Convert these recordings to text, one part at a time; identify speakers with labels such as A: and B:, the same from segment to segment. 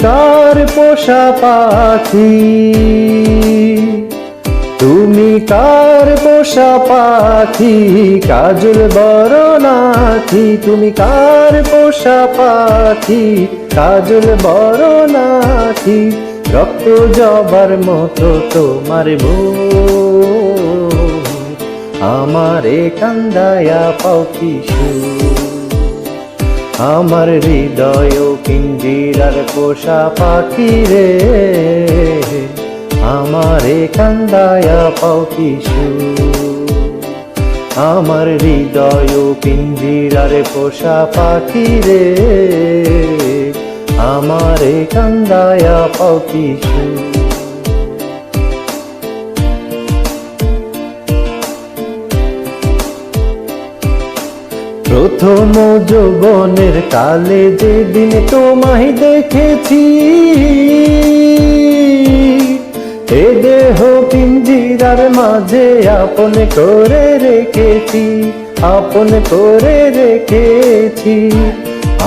A: কার পোষা পাখি, তুমি কার পোষা পাখি, কাজল বরণাথি। তুমি কার পোষা পাখি, কাজল বরণাথি। রক্ত জবার মতো তোমার বুক, আমারে কান্দায়া পাও কি সুখ। আমার হৃদয় পিঞ্জিরার পোষা পাখি রে, আমারে কান্দায়া পাও কি সুখ। আমার হৃদয় পিঞ্জিরার পোষা পাখি রে, আমারে কান্দায়া পাও কি সুখ। প্রথম যৌবনের কালে যেদিন তোমায় দেখেছি, এ দেহ পিঞ্জিরার মাঝে আপন করে রেখেছি, আপন করে রেখেছি।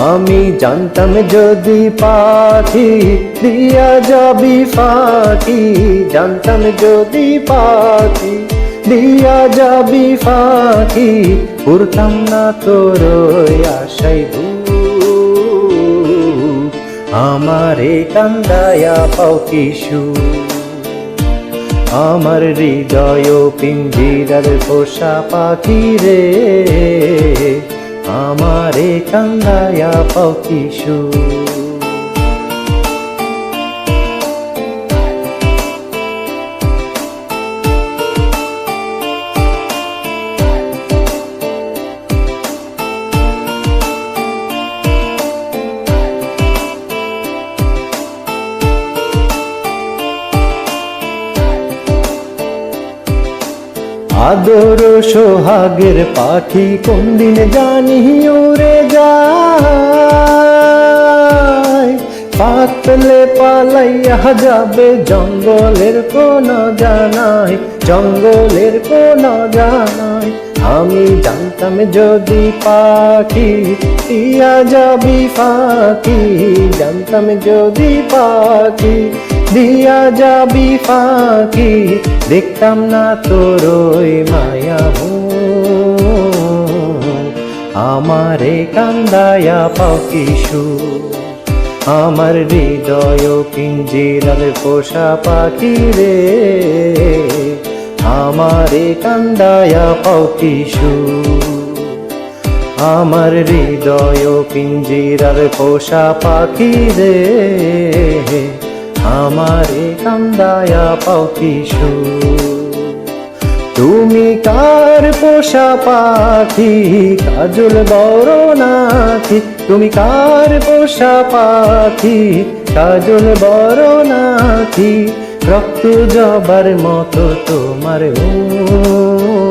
A: আমি জানতাম যদি পাখি দিয়া যাবি ফাঁকি, জানতাম যদি পাখি দিয়া যাবি ফাঁকি, উড়তাম না তোর আশাই ভূত। আমারে কান্দায়া পাও কি সুখ। আমার হৃদয় পিঞ্জিরার পোষা পাখি রে, আমারে কান্দায়া পাও কি সুখ। আদর সোহাগের পাখি কোন দিন জানি উড়ে যায়, পাক পেলে পালাইয়া যাবে জঙ্গলের কোন জানাই, জঙ্গলের কোন জানাই। আমি জানতাম যদি পাখি দিয়া যাবি ফাঁকি, জানতাম যদি পাখি দিয়া যাবি ফাঁকি, দেখতাম না তোর মায়া মুখ। আমারে কান্দায়া পাও কি সুখ। আমার হৃদয় পিঞ্জিরার পোষা পাখি রে, আমারে কান্দায়া পাও কি সুখ। আমার হৃদয় পিঞ্জিরার পোষা পাখি রে, আমারে কান্দায়া পাও কি সুখ। তুমি কার পোষা পাখি, কাজল বরণাথি। তুমি কার পোষা পাখি, কাজল বরণাথি। রক্ত জবার মতো তোমার মুখ,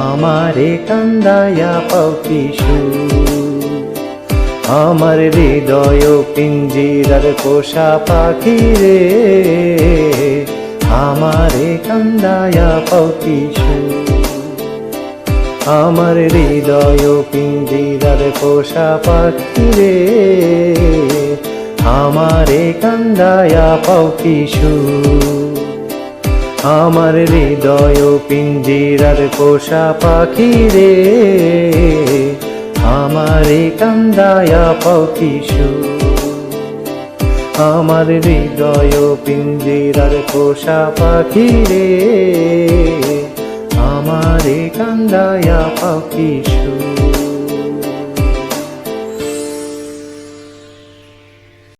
A: আমারে কান্দায়া পাও কি সুখ। আমার হৃদয় পিঞ্জিরার পোষা পাখি রে, আমারে কান্দায়া পাও কি সুখ। আমার হৃদয় পিঞ্জিরার পোষা পাখি রে, আমারে কান্দায়া পাও কি সুখ। আমার হৃদয় পিঞ্জিরার পোষা পাখি রে, আমারে কান্দায়া পাও কি সুখ। আমার হৃদয় পিঞ্জিরার পোষা পাখি রে, আমারে কান্দায়া পাও কি সুখ।